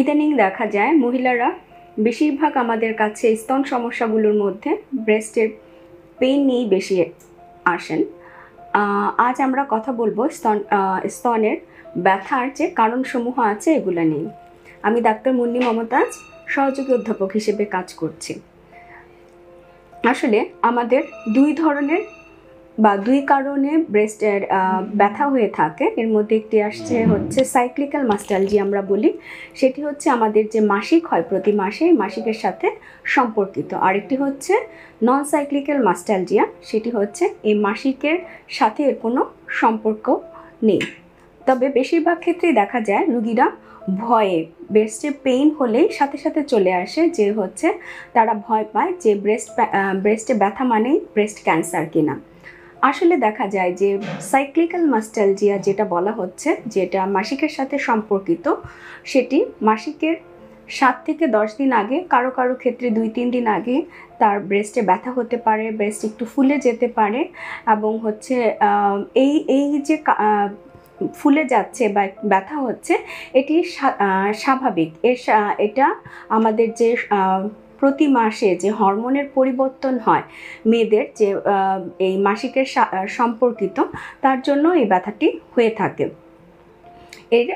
ইদানিং দেখা যায় মহিলারা বেশিরভাগ আমাদের কাছে স্তন সমস্যাগুলোর মধ্যে ব্রেস্টের পেইন নিয়েই বেশি আসেন। আজ আমরা কথা বলবো স্তনের ব্যথার যে কারণসমূহ আছে এগুলো নিয়ে। আমি ডাক্তার মুন্নি মমতাজ, সহযোগী অধ্যাপক হিসেবে কাজ করছি। আসলে আমাদের দুই কারণে ব্রেস্টের ব্যথা হয়ে থাকে। এর মধ্যে একটি হচ্ছে সাইক্লিক্যাল মাস্টালজিয়া আমরা বলি, সেটি হচ্ছে আমাদের যে মাসিক হয় প্রতি মাসে, মাসিকের সাথে সম্পর্কিত। আরেকটি হচ্ছে নন সাইক্লিক্যাল মাস্টালজিয়া, সেটি হচ্ছে এই মাসিকের সাথে এর কোনো সম্পর্ক নেই। তবে বেশিরভাগ ক্ষেত্রেই দেখা যায় রুগীরা ভয়ে ব্রেস্টে পেইন হলেই সাথে সাথে চলে আসে, যে হচ্ছে তারা ভয় পায় যে ব্রেস্টে ব্যথা মানেই ব্রেস্ট ক্যান্সার কিনা। আসলে দেখা যায় যে সাইক্লিক্যাল মাস্টালজিয়া যেটা বলা হচ্ছে, যেটা মাসিকের সাথে সম্পর্কিত, সেটি মাসিকের 7 থেকে 10 দিন আগে, কারো কারো ক্ষেত্রে 2-3 দিন আগে তার ব্রেস্টে ব্যথা হতে পারে, ব্রেস্ট একটু ফুলে যেতে পারে, এবং হচ্ছে এই যে ফুলে যাচ্ছে বা ব্যথা হচ্ছে, এটি স্বাভাবিক। এটা আমাদের যে প্রতি মাসে যে হরমোনের পরিবর্তন হয় মেয়েদের, যে এই মাসিকের সম্পর্কিত, তার জন্য এই ব্যথাটি হয়ে থাকে। এর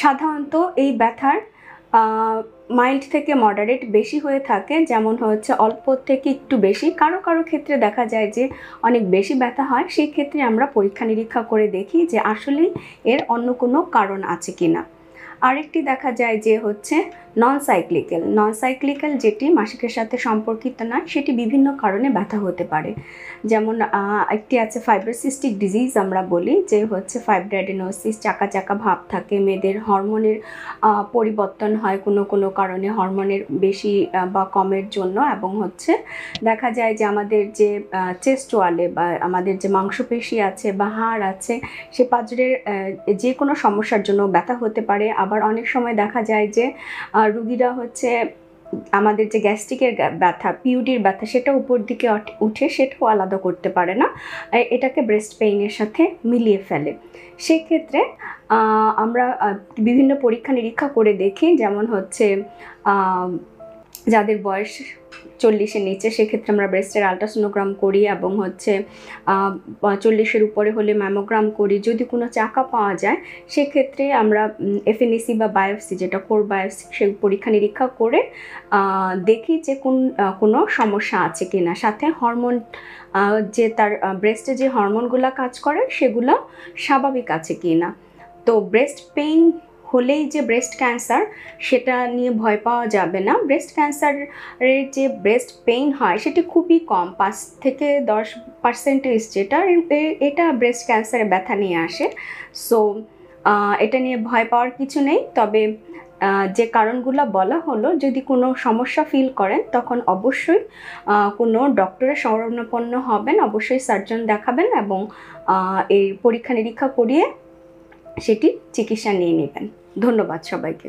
সাধারণত এই ব্যথার মাইল্ড থেকে মডারেট বেশি হয়ে থাকে, যেমন হচ্ছে অল্প থেকে একটু বেশি। কারো কারো ক্ষেত্রে দেখা যায় যে অনেক বেশি ব্যথা হয়, সেই ক্ষেত্রে আমরা পরীক্ষা নিরীক্ষা করে দেখি যে আসলে এর অন্য কোনো কারণ আছে কিনা। আরেকটি দেখা যায় যে হচ্ছে নন সাইক্লিক্যাল, যেটি মাসিকের সাথে সম্পর্কিত নয়, সেটি বিভিন্ন কারণে ব্যথা হতে পারে। যেমন একটি আছে ফাইব্রোসিস্টিক ডিজিজ আমরা বলি, যে হচ্ছে ফাইব্রোঅ্যাডেনোসিস, চাকা চাকা ভাব থাকে, মেয়েদের হরমোনের পরিবর্তন হয় কোনো কারণে, হরমোনের বেশি বা কমের জন্য, এবং হচ্ছে দেখা যায় যে আমাদের যে চেস্ট ওয়ালে বা আমাদের যে মাংসপেশি আছে বা হাড় আছে, সে পাঁজরের যে কোনো সমস্যার জন্য ব্যথা হতে পারে। আবার অনেক সময় দেখা যায় যে রুগীরা হচ্ছে আমাদের যে গ্যাস্ট্রিকের ব্যথা, পিউডির ব্যথা, সেটা উপর দিকে উঠে সেটাও আলাদা করতে পারে না, এটাকে ব্রেস্ট পেইনের সাথে মিলিয়ে ফেলে। সেক্ষেত্রে আমরা বিভিন্ন পরীক্ষা নিরীক্ষা করে দেখি, যেমন হচ্ছে যাদের বয়স 40-এর নিচে, সেক্ষেত্রে আমরা ব্রেস্টের আলট্রাসোনোগ্রাম করি, এবং হচ্ছে 40-এর উপরে হলে ম্যামোগ্রাম করি। যদি কোনো চাকা পাওয়া যায়, সেক্ষেত্রে আমরা এফএনএসি বা বায়োপসি, যেটা কোর বায়োপসি, সেই পরীক্ষা নিরীক্ষা করে দেখি যে কোনো সমস্যা আছে কিনা। সাথে হরমোন, যে তার ব্রেস্টে যে হরমোনগুলো কাজ করে, সেগুলো স্বাভাবিক আছে কিনা। তো ব্রেস্ট পেইন হলেই যে ব্রেস্ট ক্যান্সার, সেটা নিয়ে ভয় পাওয়া যাবে না। ব্রেস্ট ক্যান্সারের যে ব্রেস্ট পেইন হয়, সেটি খুবই কম, 5 থেকে 10% যেটা, এটা ব্রেস্ট ক্যান্সারে ব্যথা নিয়ে আসে। সো এটা নিয়ে ভয় পাওয়ার কিছু নেই। তবে যে কারণগুলো বলা হলো, যদি কোনো সমস্যা ফিল করেন, তখন অবশ্যই কোনো ডক্টরের শরণাপন্ন হবেন, অবশ্যই সার্জন দেখাবেন, এবং এই পরীক্ষা নিরীক্ষা করিয়ে সেটি চিকিৎসা নিয়ে নেবেন। ধন্যবাদ সবাইকে।